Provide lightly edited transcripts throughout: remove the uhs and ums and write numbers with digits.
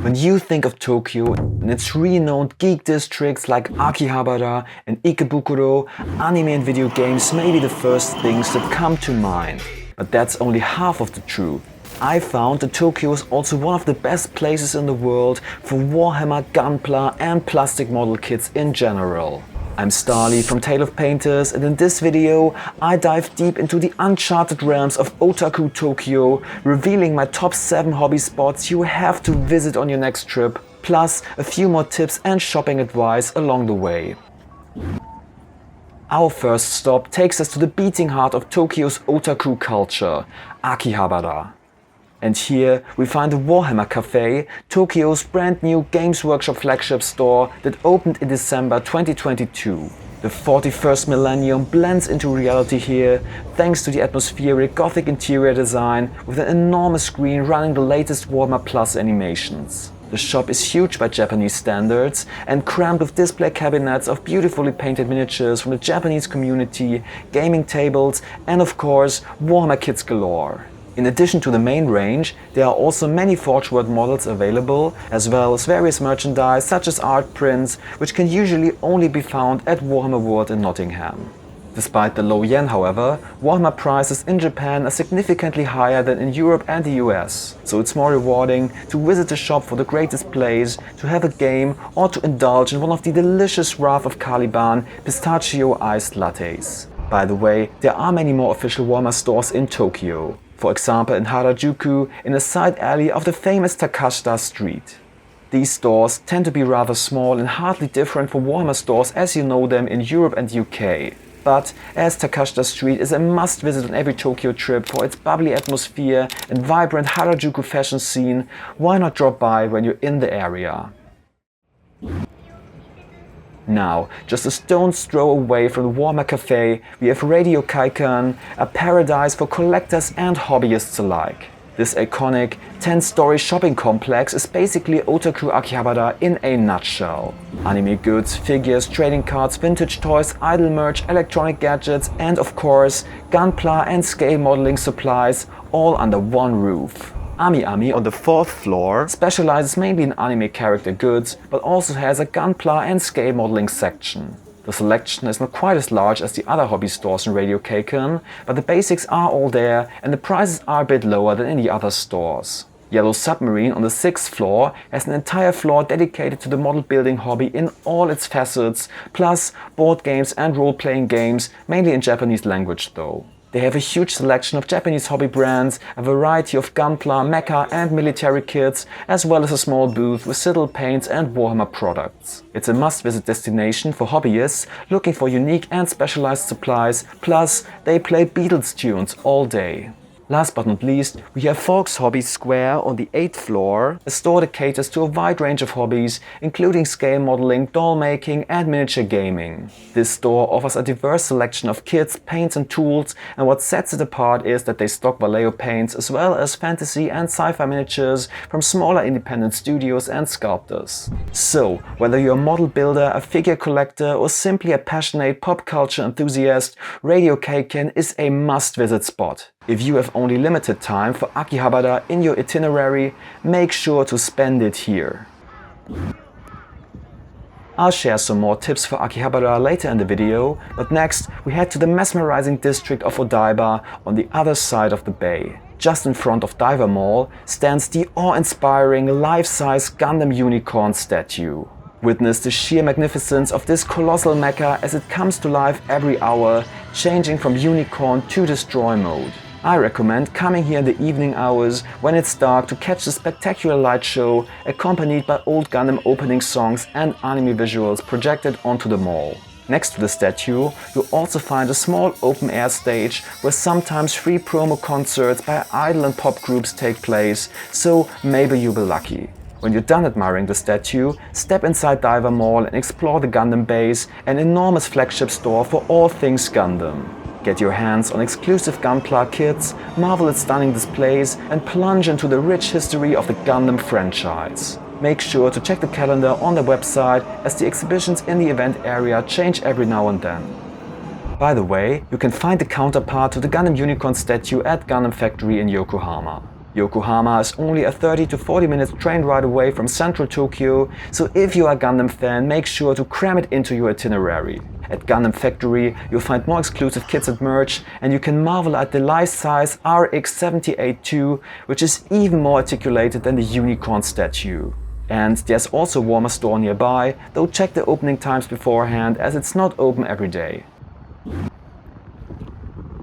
When you think of Tokyo and its renowned geek districts like Akihabara and Ikebukuro, anime and video games may be the first things that come to mind. But that's only half of the truth. I found that Tokyo is also one of the best places in the world for Warhammer GUNPLA and plastic model kits in general. I'm Stahly from Tale of Painters, and in this video I dive deep into the uncharted realms of Otaku Tokyo, revealing my top 7 hobby spots you have to visit on your next trip, plus a few more tips and shopping advice along the way. Our first stop takes us to the beating heart of Tokyo's otaku culture, Akihabara. And here we find the Warhammer Café, Tokyo's brand new Games Workshop flagship store that opened in December 2022. The 41st millennium blends into reality here thanks to the atmospheric gothic interior design with an enormous screen running the latest Warhammer Plus animations. The shop is huge by Japanese standards and crammed with display cabinets of beautifully painted miniatures from the Japanese community, gaming tables and of course Warhammer kits galore. In addition to the main range, there are also many Forge World models available, as well as various merchandise such as art prints, which can usually only be found at Warhammer World in Nottingham. Despite the low yen, however, Warhammer prices in Japan are significantly higher than in Europe and the US, so it's more rewarding to visit the shop for the great displays, to have a game or to indulge in one of the delicious Wrath of Caliban pistachio iced lattes. By the way, there are many more official Warhammer stores in Tokyo. For example in Harajuku, in a side alley of the famous Takashita Street. These stores tend to be rather small and hardly different from Warhammer stores as you know them in Europe and UK. But as Takashita Street is a must visit on every Tokyo trip for its bubbly atmosphere and vibrant Harajuku fashion scene, why not drop by when you're in the area? Now, just a stone's throw away from the Warhammer Café, we have Radio Kaikan, a paradise for collectors and hobbyists alike. This iconic 10-story shopping complex is basically Otaku Akihabara in a nutshell. Anime goods, figures, trading cards, vintage toys, idol merch, electronic gadgets and of course Gunpla and scale modeling supplies all under one roof. Ami on the 4th floor specializes mainly in anime character goods, but also has a Gunpla and scale modeling section. The selection is not quite as large as the other hobby stores in Radio Kaikan, but the basics are all there and the prices are a bit lower than in the other stores. Yellow Submarine on the 6th floor has an entire floor dedicated to the model building hobby in all its facets, plus board games and role-playing games, mainly in Japanese language though. They have a huge selection of Japanese hobby brands, a variety of Gunpla, mecha and military kits, as well as a small booth with Citadel paints and Warhammer products. It's a must-visit destination for hobbyists looking for unique and specialized supplies, plus they play Beatles tunes all day. Last but not least, we have Folks Hobby Square on the 8th floor, a store that caters to a wide range of hobbies, including scale modeling, doll making and miniature gaming. This store offers a diverse selection of kits, paints and tools, and what sets it apart is that they stock Vallejo paints as well as fantasy and sci-fi miniatures from smaller independent studios and sculptors. So, whether you're a model builder, a figure collector or simply a passionate pop culture enthusiast, Radio Kaikan is a must-visit spot. If you have only limited time for Akihabara in your itinerary, make sure to spend it here. I'll share some more tips for Akihabara later in the video, but next we head to the mesmerizing district of Odaiba on the other side of the bay. Just in front of Diver Mall stands the awe-inspiring life-size Gundam unicorn statue. Witness the sheer magnificence of this colossal mecha as it comes to life every hour, changing from unicorn to destroy mode. I recommend coming here in the evening hours when it's dark to catch the spectacular light show accompanied by old Gundam opening songs and anime visuals projected onto the mall. Next to the statue, you'll also find a small open-air stage where sometimes free promo concerts by idol and pop groups take place, so maybe you'll be lucky. When you're done admiring the statue, step inside Diver Mall and explore the Gundam base, an enormous flagship store for all things Gundam. Get your hands on exclusive Gunpla kits, marvel at stunning displays and plunge into the rich history of the Gundam franchise. Make sure to check the calendar on their website as the exhibitions in the event area change every now and then. By the way, you can find the counterpart to the Gundam Unicorn statue at Gundam Factory in Yokohama. Yokohama is only a 30 to 40 minutes train ride away from central Tokyo, so if you are a Gundam fan, make sure to cram it into your itinerary. At Gundam Factory, you'll find more exclusive kits and merch, and you can marvel at the life-size RX-78-2, which is even more articulated than the unicorn statue. And there's also a Warhammer store nearby, though check the opening times beforehand as it's not open every day.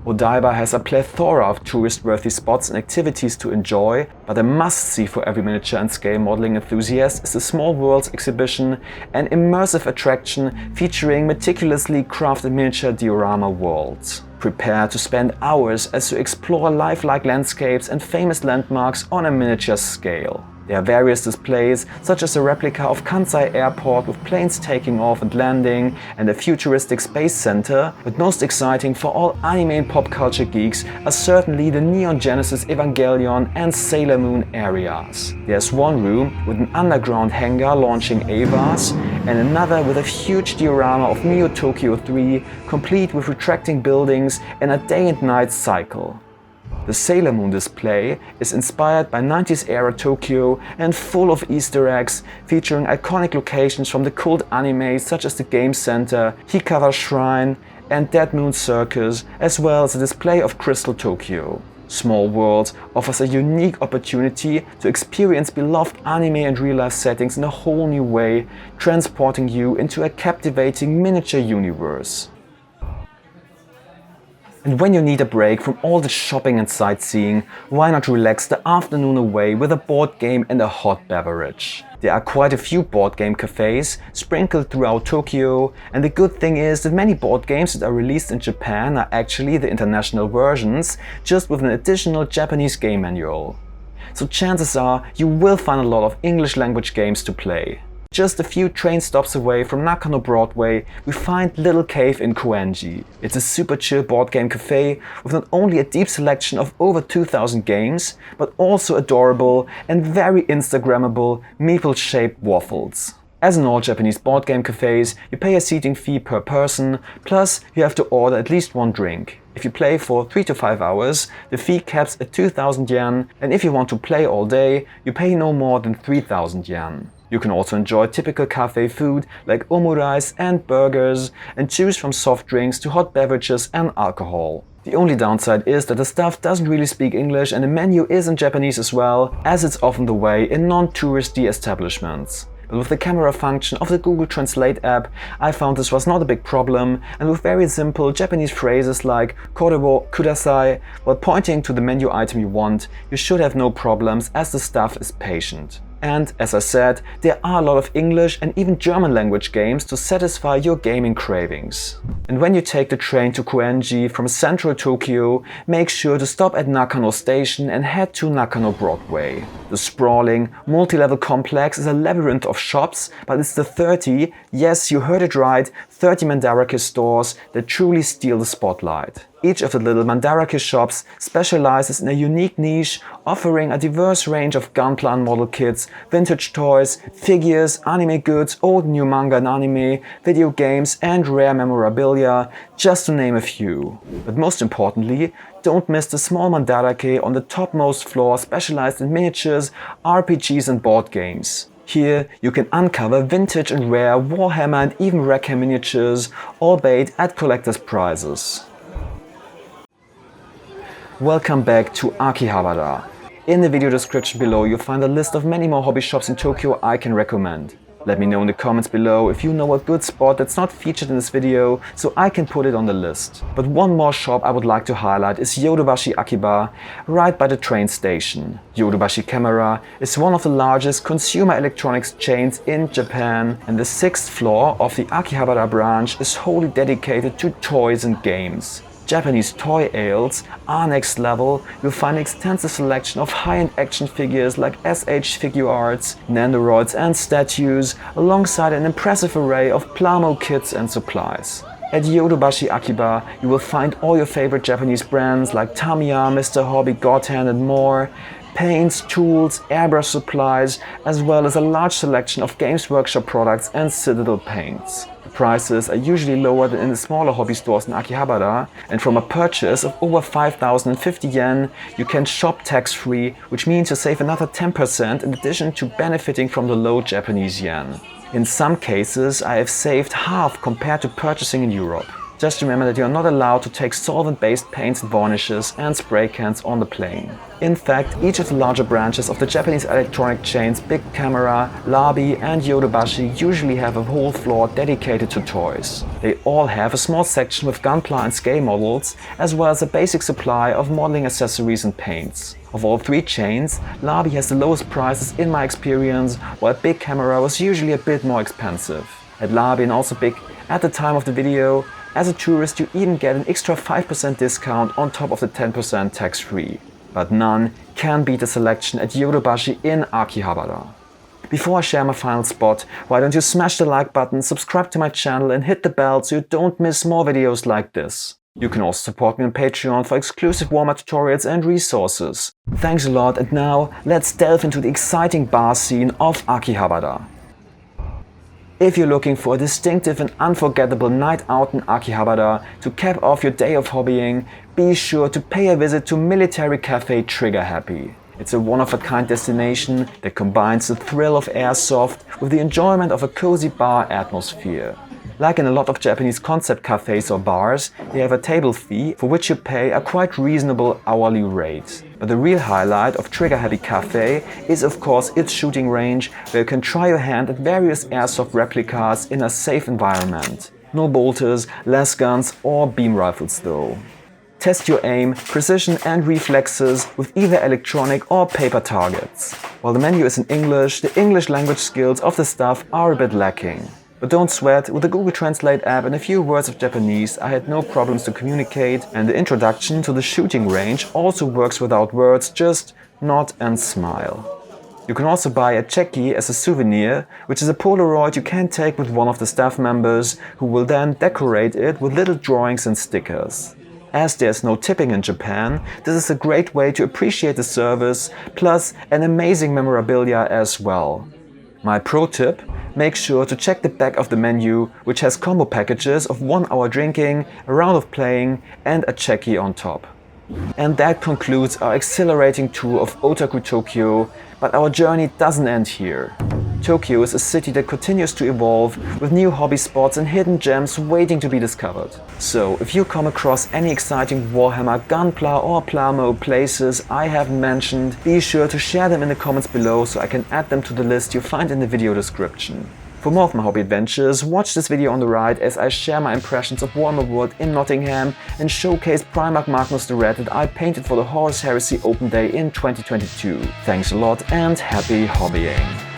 Odaiba has a plethora of tourist-worthy spots and activities to enjoy, but a must-see for every miniature and scale modeling enthusiast is the Small Worlds exhibition, an immersive attraction featuring meticulously crafted miniature diorama worlds. Prepare to spend hours as you explore lifelike landscapes and famous landmarks on a miniature scale. There are various displays, such as a replica of Kansai Airport with planes taking off and landing, and a futuristic space center, but most exciting for all anime and pop culture geeks are certainly the Neon Genesis Evangelion and Sailor Moon areas. There's one room with an underground hangar launching AVAs, and another with a huge diorama of Neo Tokyo 3, complete with retracting buildings and a day and night cycle. The Sailor Moon display is inspired by 90s era Tokyo and full of Easter eggs, featuring iconic locations from the cult anime such as the Game Center, Hikawa Shrine and Dead Moon Circus, as well as a display of Crystal Tokyo. Small Worlds offers a unique opportunity to experience beloved anime and real-life settings in a whole new way, transporting you into a captivating miniature universe. And when you need a break from all the shopping and sightseeing, why not relax the afternoon away with a board game and a hot beverage? There are quite a few board game cafes sprinkled throughout Tokyo, and the good thing is that many board games that are released in Japan are actually the international versions, just with an additional Japanese game manual. So chances are you will find a lot of English language games to play. Just a few train stops away from Nakano Broadway, we find Little Cave in Koenji. It's a super chill board game cafe with not only a deep selection of over 2000 games, but also adorable and very Instagrammable meeple-shaped waffles. As in all Japanese board game cafes, you pay a seating fee per person, plus you have to order at least one drink. If you play for 3 to 5 hours, the fee caps at 2000 yen, and if you want to play all day, you pay no more than 3000 yen. You can also enjoy typical cafe food like omurice and burgers, and choose from soft drinks to hot beverages and alcohol. The only downside is that the staff doesn't really speak English and the menu is in Japanese as well, as it's often the way in non-touristy establishments. But with the camera function of the Google Translate app, I found this was not a big problem, and with very simple Japanese phrases like "korebo kudasai" while pointing to the menu item you want, you should have no problems as the staff is patient. And, as I said, there are a lot of English and even German language games to satisfy your gaming cravings. And when you take the train to Koenji from central Tokyo, make sure to stop at Nakano Station and head to Nakano Broadway. The sprawling, multi-level complex is a labyrinth of shops, but it's the 30, yes, you heard it right, 30 Mandarake stores that truly steal the spotlight. Each of the little Mandarake shops specializes in a unique niche, offering a diverse range of Gunpla and model kits, vintage toys, figures, anime goods, old and new manga and anime, video games and rare memorabilia, just to name a few. But most importantly, don't miss the small Mandarake on the topmost floor specialized in miniatures, RPGs and board games. Here you can uncover vintage and rare Warhammer and even Wrecker miniatures, albeit at collector's prices. Welcome back to Akihabara. In the video description below you'll find a list of many more hobby shops in Tokyo I can recommend. Let me know in the comments below if you know a good spot that's not featured in this video, so I can put it on the list. But one more shop I would like to highlight is Yodobashi Akiba, right by the train station. Yodobashi Camera is one of the largest consumer electronics chains in Japan, and the 6th floor of the Akihabara branch is wholly dedicated to toys and games. Japanese toy aisles are next level. You'll find an extensive selection of high-end action figures like SH Figuarts, Nandoroids and statues, alongside an impressive array of Plamo kits and supplies. At Yodobashi Akiba, you will find all your favorite Japanese brands like Tamiya, Mr. Hobby, Godhand and more, paints, tools, airbrush supplies, as well as a large selection of Games Workshop products and Citadel paints. prices are usually lower than in the smaller hobby stores in Akihabara, and from a purchase of over 5,050 yen, you can shop tax-free, which means you save another 10% in addition to benefiting from the low Japanese yen. In some cases, I have saved half compared to purchasing in Europe. Just remember that you are not allowed to take solvent-based paints and varnishes and spray cans on the plane. In fact, each of the larger branches of the Japanese electronic chains Big Camera, Labi and Yodobashi usually have a whole floor dedicated to toys. They all have a small section with Gunpla and scale models, as well as a basic supply of modeling accessories and paints. Of all three chains, Labi has the lowest prices in my experience, while Big Camera was usually a bit more expensive. At Labi and also Big, at the time of the video, as a tourist you even get an extra 5% discount on top of the 10% tax-free. But none can beat the selection at Yodobashi in Akihabara. Before I share my final spot, why don't you smash the like button, subscribe to my channel and hit the bell so you don't miss more videos like this. You can also support me on Patreon for exclusive Warhammer tutorials and resources. Thanks a lot, and now let's delve into the exciting bar scene of Akihabara. If you're looking for a distinctive and unforgettable night out in Akihabara to cap off your day of hobbying, be sure to pay a visit to Military Café Trigger Happy. It's a one-of-a-kind destination that combines the thrill of airsoft with the enjoyment of a cozy bar atmosphere. Like in a lot of Japanese concept cafes or bars, they have a table fee for which you pay a quite reasonable hourly rate. But the real highlight of Trigger Happy Cafe is of course its shooting range, where you can try your hand at various airsoft replicas in a safe environment. No bolters, las guns or beam rifles though. Test your aim, precision and reflexes with either electronic or paper targets. While the menu is in English, the English language skills of the staff are a bit lacking. But don't sweat, with the Google Translate app and a few words of Japanese I had no problems to communicate, and the introduction to the shooting range also works without words, just nod and smile. You can also buy a cheki as a souvenir, which is a Polaroid you can take with one of the staff members, who will then decorate it with little drawings and stickers. As there's no tipping in Japan, this is a great way to appreciate the service, plus an amazing memorabilia as well. My pro tip: make sure to check the back of the menu, which has combo packages of 1 hour drinking, a round of playing and a cheki on top. And that concludes our exhilarating tour of Otaku Tokyo, but our journey doesn't end here. Tokyo is a city that continues to evolve, with new hobby spots and hidden gems waiting to be discovered. So if you come across any exciting Warhammer Gunpla or Plamo places I haven't mentioned, be sure to share them in the comments below so I can add them to the list you find in the video description. For more of my hobby adventures, watch this video on the right as I share my impressions of Warhammer Wood in Nottingham and showcase Primarch Magnus the Red that I painted for the Horus Heresy Open Day in 2022. Thanks a lot and happy hobbying!